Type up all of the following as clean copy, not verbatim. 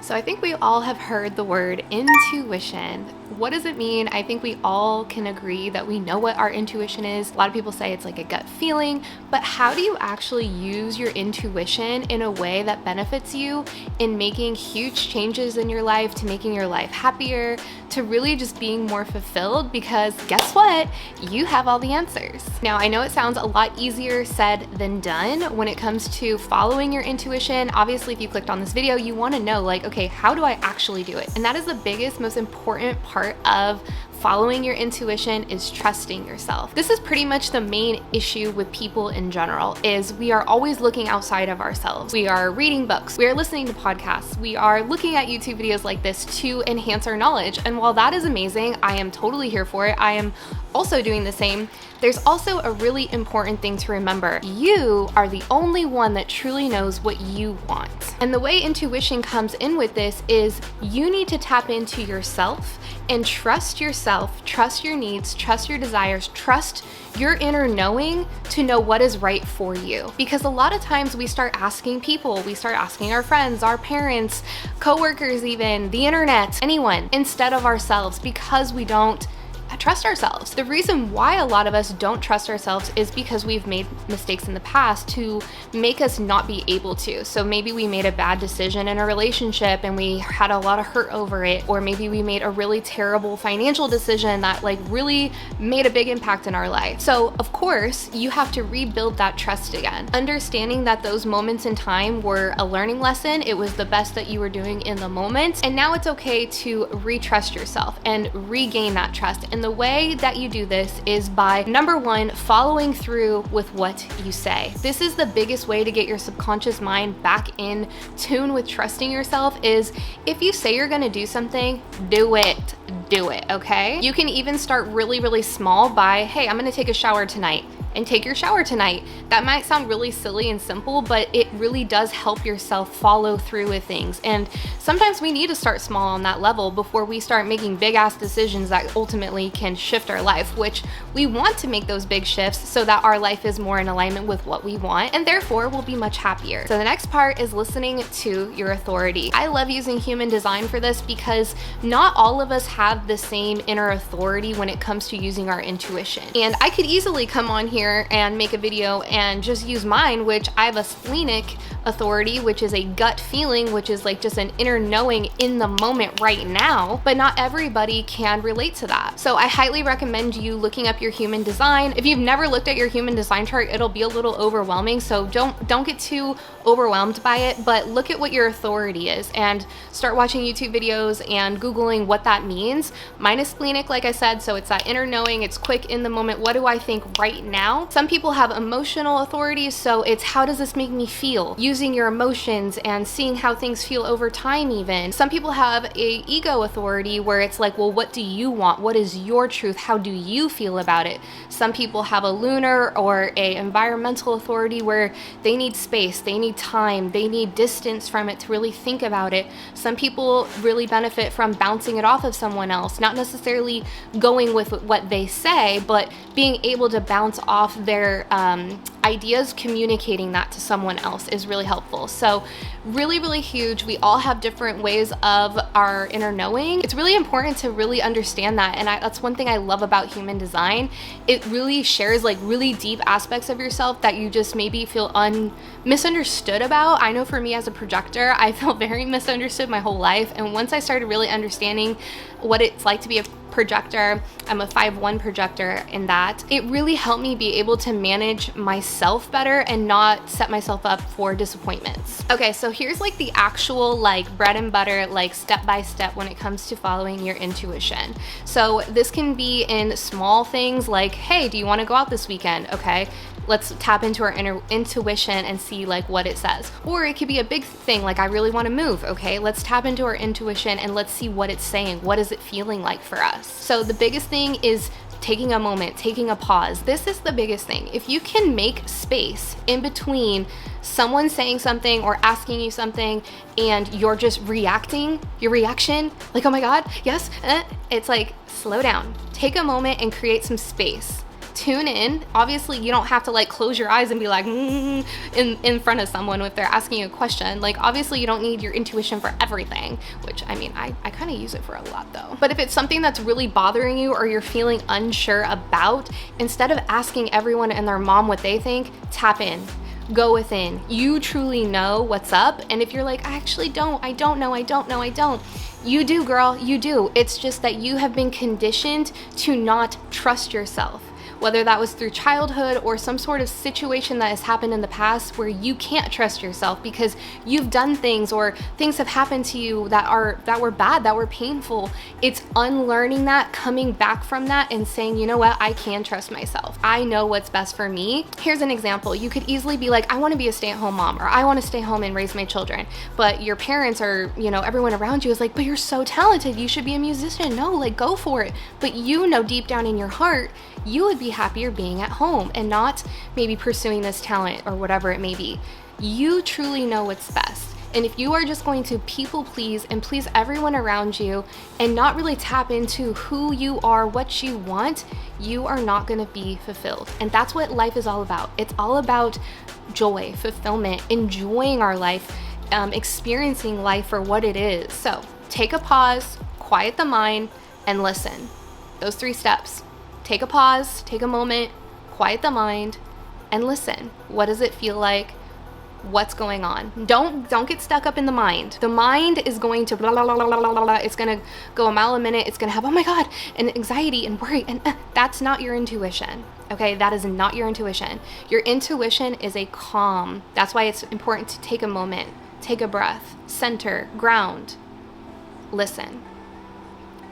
So I think we all have heard the word intuition. What does it mean? I think we all can agree that we know what our intuition is. A lot of people say it's like a gut feeling, but how do you actually use your intuition in a way that benefits you in making huge changes in your life, to making your life happier, to really just being more fulfilled? Because guess what? You have all the answers. Now, I know it sounds a lot easier said than done when it comes to following your intuition. Obviously, if you clicked on this video, you want to know, like, okay, how do I actually do it? And that is the biggest, most important part of following your intuition, is trusting yourself. This is pretty much the main issue with people in general, is we are always looking outside of ourselves. We are reading books, we are listening to podcasts, we are looking at YouTube videos like this to enhance our knowledge. And while that is amazing, I am totally here for it. I am also doing the same. There's also a really important thing to remember. You are the only one that truly knows what you want. And the way intuition comes in with this is you need to tap into yourself and trust yourself, trust your needs, trust your desires, trust your inner knowing to know what is right for you. Because a lot of times we start asking people, we start asking our friends, our parents, coworkers even, the internet, anyone, instead of ourselves, because we don't trust ourselves. The reason why a lot of us don't trust ourselves is because we've made mistakes in the past to make us not be able to. So maybe we made a bad decision in a relationship and we had a lot of hurt over it, or maybe we made a really terrible financial decision that like really made a big impact in our life. So of course, you have to rebuild that trust again. Understanding that those moments in time were a learning lesson, it was the best that you were doing in the moment, and now it's okay to retrust yourself and regain that trust. And the way that you do this is by, number one, following through with what you say. This is the biggest way to get your subconscious mind back in tune with trusting yourself, is if you say you're gonna do something, do it, okay? You can even start really, really small by, hey, I'm gonna take a shower tonight. And take your shower tonight. That might sound really silly and simple, but it really does help yourself follow through with things. And sometimes we need to start small on that level before we start making big ass decisions that ultimately can shift our life, which we want to make those big shifts so that our life is more in alignment with what we want, and therefore we'll be much happier. So the next part is listening to your authority. I love using human design for this because not all of us have the same inner authority when it comes to using our intuition. And I could easily come on here and make a video and just use mine, which I have a splenic authority, which is a gut feeling, which is like just an inner knowing in the moment right now, but not everybody can relate to that. So I highly recommend you looking up your human design. If you've never looked at your human design chart, it'll be a little overwhelming, so don't get too overwhelmed by it, but look at what your authority is and start watching YouTube videos and Googling what that means. Mine is splenic, like I said, so it's that inner knowing, it's quick in the moment. What do I think right now? Some people have emotional authority, so it's how does this make me feel? Using your emotions and seeing how things feel over time even. Some people have a ego authority where it's like, well, what do you want? What is your truth? How do you feel about it? Some people have a lunar or a environmental authority where they need space, they need time, they need distance from it to really think about it. Some people really benefit from bouncing it off of someone else, not necessarily going with what they say, but being able to bounce off their ideas, communicating that to someone else is really helpful. So really, really huge. We all have different ways of our inner knowing. It's really important to really understand that. And that's one thing I love about human design. It really shares like really deep aspects of yourself that you just maybe feel misunderstood about. I know for me as a projector, I felt very misunderstood my whole life. And once I started really understanding what it's like to be a projector, I'm a 5/1 projector, in that it really helped me be able to manage myself better and not set myself up for disappointments. Okay, so here's like the actual like bread and butter, like step by step when it comes to following your intuition. So this can be in small things like, hey, do you want to go out this weekend? Okay, let's tap into our inner intuition and see like what it says. Or it could be a big thing like, I really want to move. Okay, let's tap into our intuition and let's see what it's saying. What is it feeling like for us? So the biggest thing is taking a moment, taking a pause. This is the biggest thing. If you can make space in between someone saying something or asking you something and you're just reacting, your reaction, like, oh my God, yes, it's like, slow down. Take a moment and create some space tune in. Obviously, you don't have to like close your eyes and be like in front of someone if they're asking you a question. Like, obviously you don't need your intuition for everything, which I mean, I kind of use it for a lot though. But if it's something that's really bothering you or you're feeling unsure about, instead of asking everyone and their mom what they think, tap in. Go within. You truly know what's up. And if you're like, I actually don't, I don't know. You do, girl, you do. It's just that you have been conditioned to not trust yourself. Whether that was through childhood or some sort of situation that has happened in the past where you can't trust yourself because you've done things or things have happened to you that were bad, that were painful. It's unlearning that, coming back from that and saying, you know what, I can trust myself. I know what's best for me. Here's an example. You could easily be like, I want to be a stay-at-home mom, or I want to stay home and raise my children. But your parents or, you know, everyone around you is like, but you're so talented. You should be a musician. No, like, go for it. But you know deep down in your heart, you would be happier being at home and not maybe pursuing this talent or whatever it may be. You truly know what's best. And if you are just going to people please and please everyone around you and not really tap into who you are, what you want, you are not going to be fulfilled. And that's what life is all about. It's all about joy, fulfillment, enjoying our life, experiencing life for what it is. So take a pause, quiet the mind, and listen. Those 3 steps. Take a pause, take a moment, quiet the mind, and listen. What does it feel like? What's going on? Don't get stuck up in the mind. The mind is going to blah, blah, blah, blah, blah, blah, blah. It's going to go a mile a minute. It's going to have, oh my God, and anxiety and worry. And that's not your intuition. Okay, that is not your intuition. Your intuition is a calm. That's why it's important to take a moment, take a breath, center, ground, listen.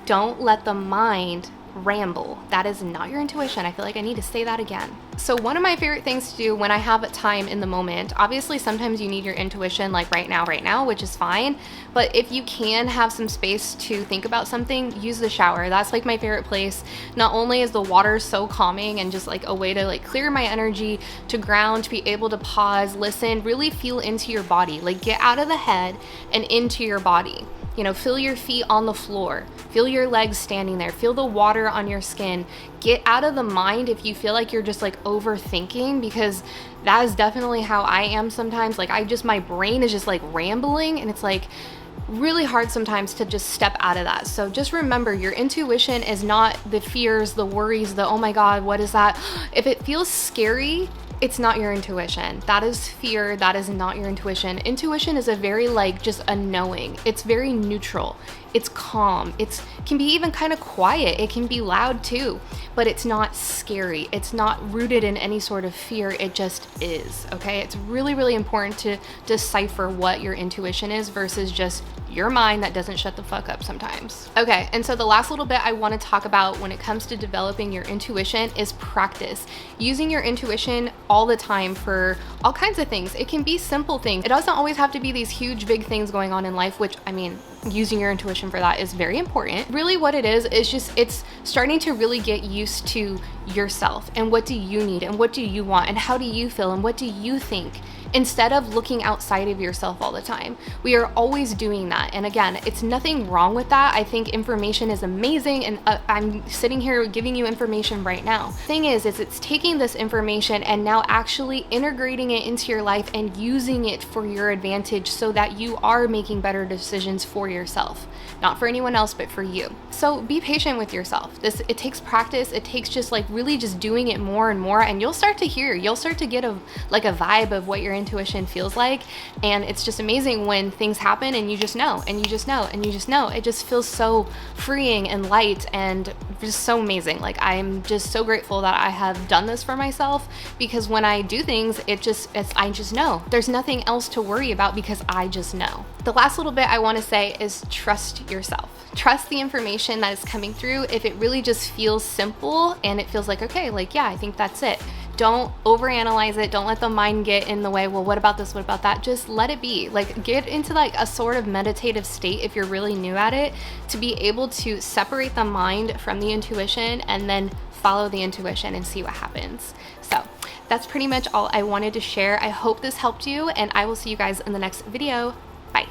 Don't let the mind ramble. That is not your intuition. I feel like I need to say that again. So one of my favorite things to do when I have a time in the moment, obviously sometimes you need your intuition like right now, which is fine. But if you can have some space to think about something, use the shower. That's like my favorite place. Not only is the water so calming and just like a way to like clear my energy, to ground, to be able to pause, listen, really feel into your body, like get out of the head and into your body. You know, feel your feet on the floor, feel your legs standing there, feel the water on your skin. Get out of the mind if you feel like you're just like overthinking, because that is definitely how I am sometimes. Like my brain is just like rambling, and it's like really hard sometimes to just step out of that. So just remember, your intuition is not the fears, the worries, the oh my God, what is that? If it feels scary, it's not your intuition. That is fear. That is not your intuition. Intuition is a very like just a knowing. It's very neutral. It's calm. It can be even kind of quiet. It can be loud too, but it's not scary. It's not rooted in any sort of fear. It just is, okay? It's really, really important to decipher what your intuition is versus just your mind that doesn't shut the fuck up sometimes. Okay, and so the last little bit I want to talk about when it comes to developing your intuition is practice. Using your intuition all the time for all kinds of things. It can be simple things. It doesn't always have to be these huge, big things going on in life, which I mean, using your intuition for that is very important. Really what it is just, it's starting to really get used to yourself and what do you need and what do you want and how do you feel and what do you think, instead of looking outside of yourself all the time. We are always doing that. And again, it's nothing wrong with that. I think information is amazing, and I'm sitting here giving you information right now. Thing is it's taking this information and now actually integrating it into your life and using it for your advantage so that you are making better decisions for yourself. Not for anyone else, but for you. So be patient with yourself. It takes practice. It takes just like really just doing it more and more, and you'll start to get a vibe of what your intuition feels like. And it's just amazing when things happen and you just know, and you just know, and you just know. It just feels so freeing and light and just so amazing. Like, I'm just so grateful that I have done this for myself, because when I do things, I just know. There's nothing else to worry about because I just know. The last little bit I want to say is trust yourself. Trust the information that is coming through. If it really just feels simple and it feels like, okay, like, yeah, I think that's it. Don't overanalyze it. Don't let the mind get in the way. Well, what about this? What about that? Just let it be. Like, get into like a sort of meditative state if you're really new at it, to be able to separate the mind from the intuition and then follow the intuition and see what happens. So that's pretty much all I wanted to share. I hope this helped you, and I will see you guys in the next video. Bye.